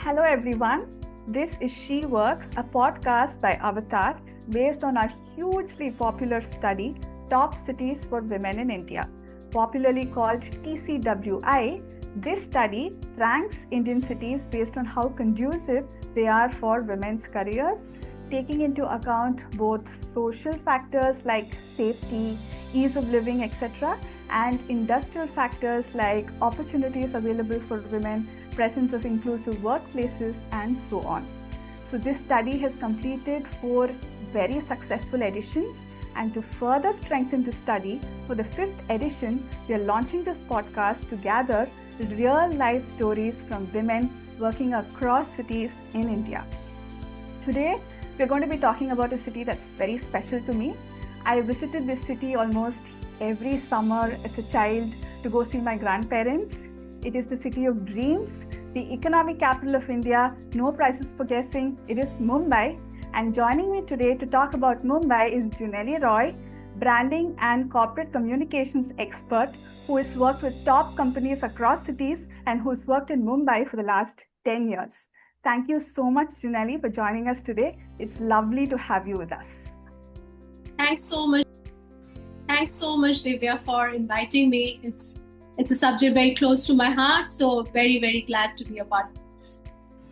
Hello everyone, this is She Works, a podcast by Avatar based on our hugely popular study, Top Cities for Women in India, popularly called TCWI. This study ranks Indian cities based on how conducive they are for women's careers, taking into account both social factors like safety, ease of living, etc., and industrial factors like opportunities available for women, presence of inclusive workplaces, and so on. So this study has completed 4 very successful editions, and to further strengthen the study, for the 5th edition, we are launching this podcast to gather real life stories from women working across cities in India. Today, we're going to be talking about a city that's very special to me. I visited this city almost every summer as a child to go see my grandparents. It is the city of dreams, the economic capital of India, no prizes for guessing. It is Mumbai. And joining me today to talk about Mumbai is Juneli Roy, branding and corporate communications expert who has worked with top companies across cities and who's worked in Mumbai for the last 10 years. Thank you so much, Juneli, for joining us today. It's lovely to have you with us. Thanks so much, Divya, for inviting me. It's a subject very close to my heart, so very, very glad to be a part of this.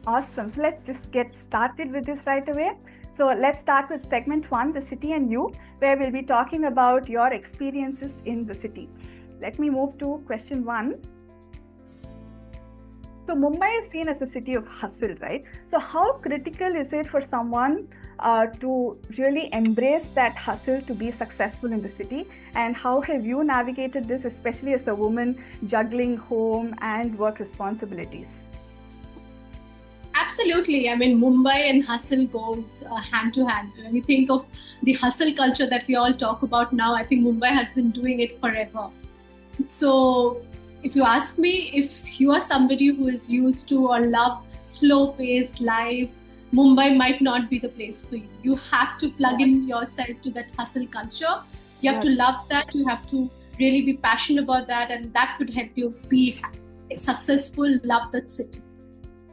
Awesome. So let's just get started with this right away. So let's start with segment 1, the city and you, where we'll be talking about your experiences in the city. Let me move to question 1. So Mumbai is seen as a city of hustle, right? So how critical is it for someone to really embrace that hustle to be successful in the city? And how have you navigated this, especially as a woman juggling home and work responsibilities? Absolutely. I mean, Mumbai and hustle goes hand to hand. When you think of the hustle culture that we all talk about now, I think Mumbai has been doing it forever. So if you ask me, if you are somebody who is used to or love slow-paced life, Mumbai might not be the place for you. You have to plug in yourself to that hustle culture. You have to love that. You have to really be passionate about that, and that could help you be successful, love that city.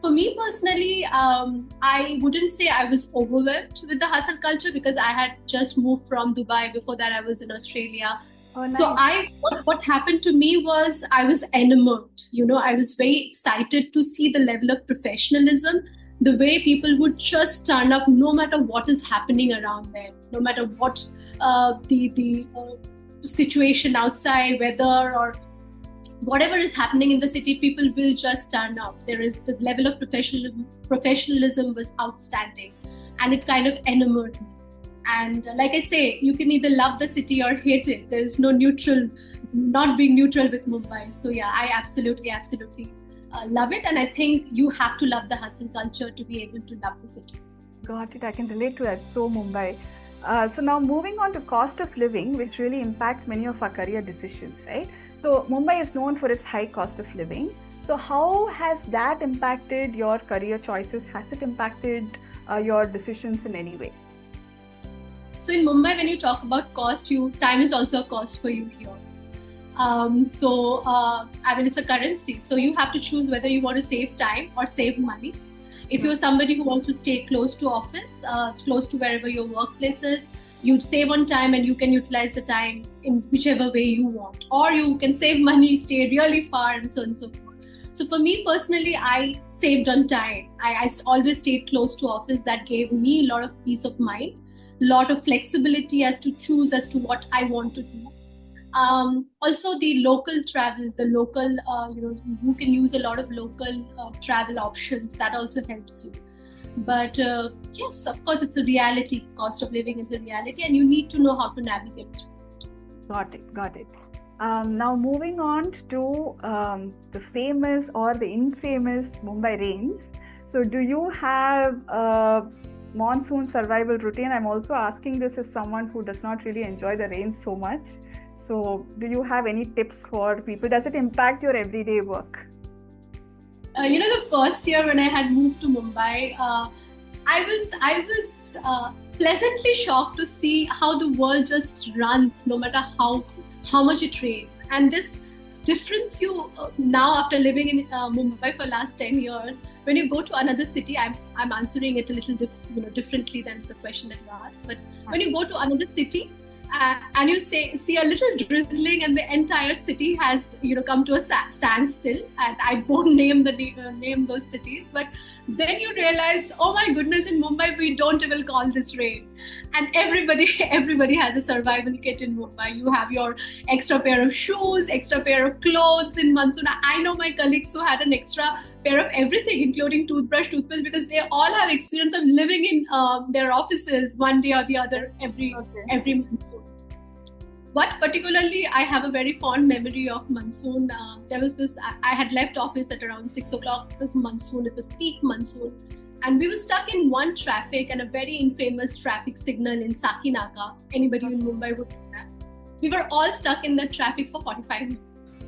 For me personally, I wouldn't say I was overwhelmed with the hustle culture because I had just moved from Dubai. Before that, I was in Australia. Oh, nice. So what happened to me was I was enamored. I was very excited to see the level of professionalism, the way people would just turn up no matter what is happening around them, no matter what the situation outside, weather or whatever is happening in the city, people will just turn up. There is the level of professionalism was outstanding, and it kind of enamored me. And like I say, you can either love the city or hate it. There is no not being neutral with Mumbai. So yeah, I absolutely love it. And I think you have to love the hustle culture to be able to love the city. Got it. I can relate to that. So Mumbai. So now moving on to cost of living, which really impacts many of our career decisions, right? So Mumbai is known for its high cost of living. So how has that impacted your career choices? Has it impacted your decisions in any way? So in Mumbai, when you talk about cost, time is also a cost for you here. I mean, it's a currency. So you have to choose whether you want to save time or save money. If you're somebody who wants to stay close to office, close to wherever your workplace is, you'd save on time and you can utilize the time in whichever way you want. Or you can save money, stay really far, and so on and so forth. So for me personally, I saved on time. I always stayed close to office. That gave me a lot of peace of mind, a lot of flexibility as to choose as to what I want to do. Also the local travel, you can use a lot of local travel options. That also helps you. But yes, of course, it's a reality. Cost of living is a reality, and you need to know how to navigate it. Got it. Now moving on to the famous or the infamous Mumbai rains. So do you have a monsoon survival routine? I'm also asking this as someone who does not really enjoy the rain so much. So do you have any tips for people? Does it impact your everyday work? The first year when I had moved to Mumbai, I was pleasantly shocked to see how the world just runs no matter how much it rains. And this difference you now after living in Mumbai for last 10 years, when you go to another city, I'm answering it a little differently than the question that you asked, but when you go to another city and you see a little drizzling and the entire city has come to a standstill, and I won't name those cities, but then you realize, oh my goodness, in Mumbai we don't even call this rain. And everybody has a survival kit in Mumbai. You have your extra pair of shoes, extra pair of clothes in monsoon. I know my colleagues who had an extra pair of everything, including toothbrush, toothpaste, because they all have experience of living in their offices one day or the other every monsoon. But particularly, I have a very fond memory of monsoon. There was this, I had left office at around 6 o'clock. It was monsoon, it was peak monsoon. And we were stuck in one traffic and a very infamous traffic signal in Sakinaka. Anybody in Mumbai would know that. We were all stuck in the traffic for 45 minutes.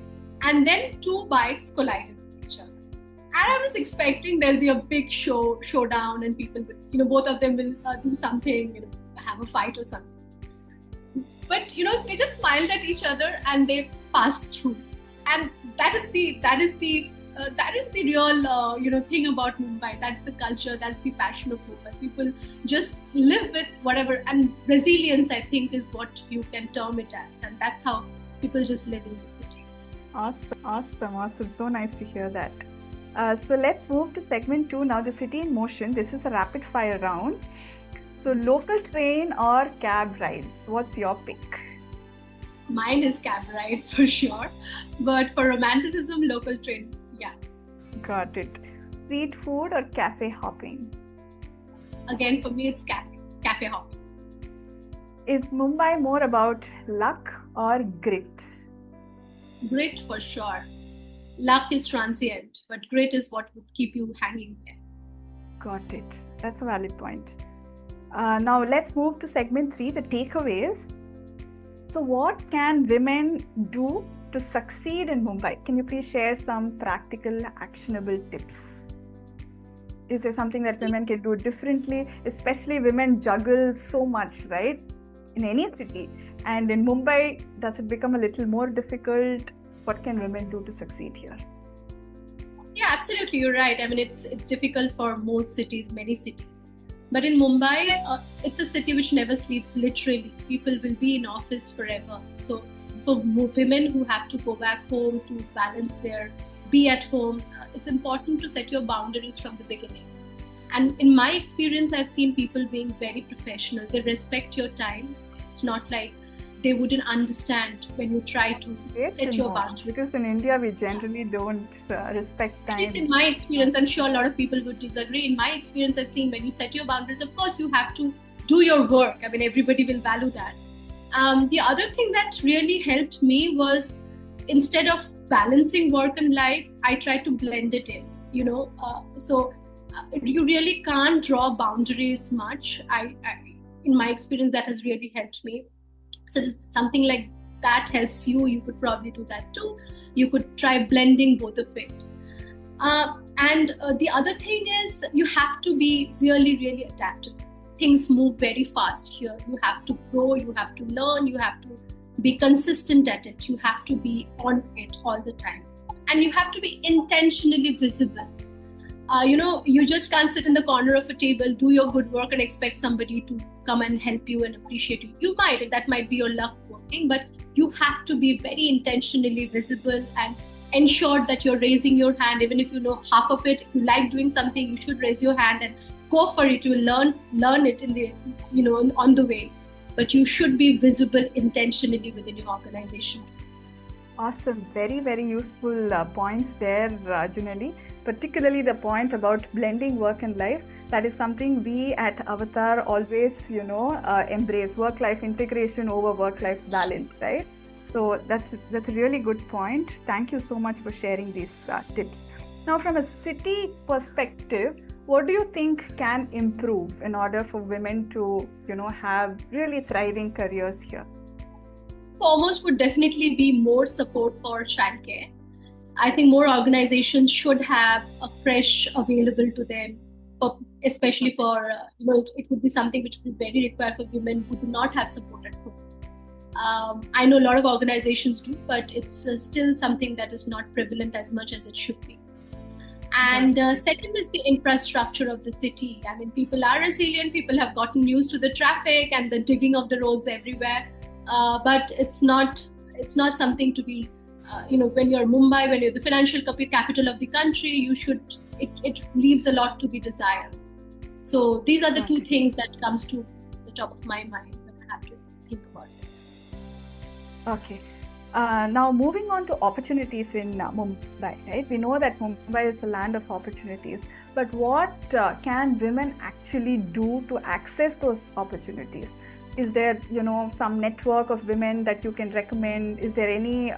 And then two bikes collided with each other. And I was expecting there'll be a big showdown and people will, both of them will do something, have a fight or something. But they just smiled at each other and they passed through. And that is the real thing about Mumbai. That's the culture, that's the passion of Mumbai. People just live with whatever, and resilience, I think, is what you can term it as, and that's how people just live in the city. Awesome. So nice to hear that. So let's move to segment 2 now, the city in motion. This is a rapid fire round. So local train or cab rides, what's your pick? Mine is cab ride for sure, but for romanticism, local train. Yeah. Got it. Street food or cafe hopping? Again, for me, it's cafe hopping. Is Mumbai more about luck or grit? Grit for sure. Luck is transient, but grit is what would keep you hanging there. Got it. That's a valid point. Now let's move to segment 3, the takeaways. So what can women do to succeed in Mumbai? Can you please share some practical, actionable tips? Is there something that women can do differently? Especially women juggle so much, right? In any city. And in Mumbai, does it become a little more difficult? What can women do to succeed here? Yeah, absolutely. You're right. I mean, it's difficult for most cities, many cities. But in Mumbai, it's a city which never sleeps, literally. People will be in office forever. So for women who have to go back home to balance be at home, it's important to set your boundaries from the beginning. And in my experience, I've seen people being very professional. They respect your time. It's not like they wouldn't understand when you try to set your boundaries. Because in India, we generally don't respect time. At least in my experience, I'm sure a lot of people would disagree. In my experience, I've seen when you set your boundaries, of course, you have to do your work. I mean, everybody will value that. The other thing that really helped me was, instead of balancing work and life, I tried to blend it in, so you really can't draw boundaries much. In my experience, that has really helped me. So something like that helps you. You could probably do that too. You could try blending both of it. And the other thing is, you have to be really, really adaptable. Things move very fast here. You have to grow, you have to learn, you have to be consistent at it. You have to be on it all the time. And you have to be intentionally visible. You just can't sit in the corner of a table, do your good work and expect somebody to come and help you and appreciate you. You might, that might be your luck working, but you have to be very intentionally visible and ensure that you're raising your hand. Even if you know half of it, if you like doing something, you should raise your hand and go for it. You will learn it in the, on the way. But you should be visible intentionally within your organization. Awesome. Very, very useful points there, Junali. Particularly the point about blending work and life. That is something we at Avatar always, embrace, work-life integration over work-life balance, right? So that's a really good point. Thank you so much for sharing these tips. Now, from a city perspective, what do you think can improve in order for women to, have really thriving careers here? Foremost would definitely be more support for childcare. I think more organizations should have a creche available to them, especially for, it would be something which would be very required for women who do not have support at home. I know a lot of organizations do, but it's still something that is not prevalent as much as it should be. And second is the infrastructure of the city. I mean, people are resilient, people have gotten used to the traffic and the digging of the roads everywhere, but it's not something to be, when you're Mumbai, when you're the financial capital of the country, it leaves a lot to be desired. So these are the two things that comes to the top of my mind when I have to think about this. Okay. Now moving on to opportunities in Mumbai, right? We know that Mumbai is a land of opportunities, but what can women actually do to access those opportunities? Is there, some network of women that you can recommend? Is there any,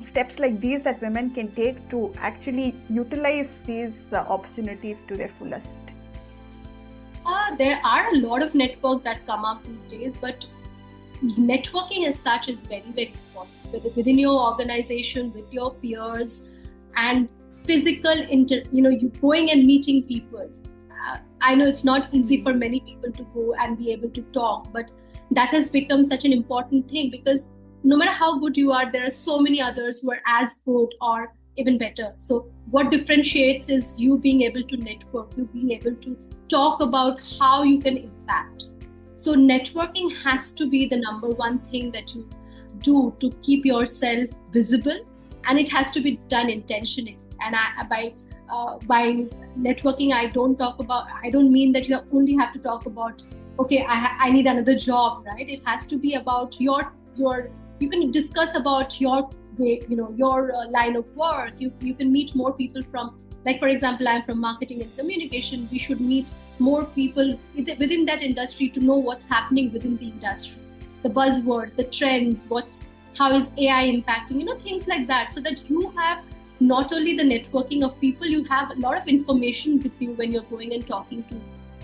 steps like these that women can take to actually utilize these opportunities to their fullest? There are a lot of network that come up these days, but networking as such is very, very important within your organization, with your peers, and physical you going and meeting people. I know it's not easy for many people to go and be able to talk, but that has become such an important thing, because no matter how good you are, there are so many others who are as good or even better. So what differentiates is you being able to network, you being able to talk about how you can impact. So networking has to be the number one thing that you do to keep yourself visible, and it has to be done intentionally. And by networking, I don't mean that you only have to talk about, okay, I need another job, right? It has to be about your you can discuss about your way, your line of work. You can meet more people from, like, for example, I'm from marketing and communication. We should meet more people within that industry to know what's happening within the industry, the buzzwords, the trends, how is AI impacting, things like that, so that you have not only the networking of people, you have a lot of information with you when you're going and talking to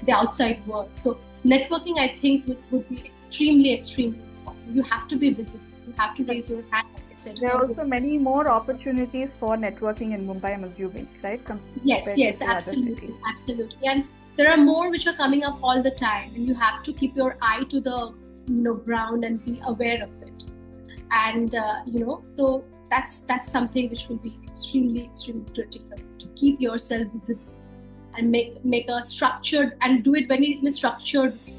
the outside world. So networking, I think, would be extremely, extremely important. You have to be visible. You have to raise your hand. There are also many more opportunities for networking in Mumbai, I'm assuming, right? Yes, absolutely. And there are more which are coming up all the time, and you have to keep your eye to the ground and be aware of it. And so that's something which will be extremely, extremely critical, to keep yourself visible and make a structured, and do it in a structured way.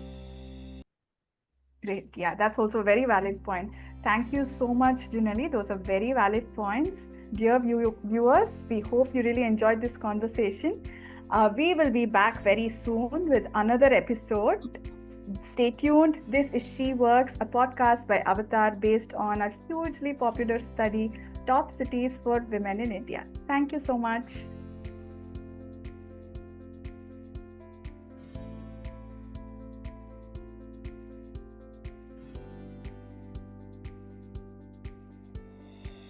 Great. Yeah, that's also a very valid point. Thank you so much, Junali. Those are very valid points. Dear viewers, we hope you really enjoyed this conversation. We will be back very soon with another episode. Stay tuned. This is She Works, a podcast by Avatar based on a hugely popular study, Top Cities for Women in India. Thank you so much.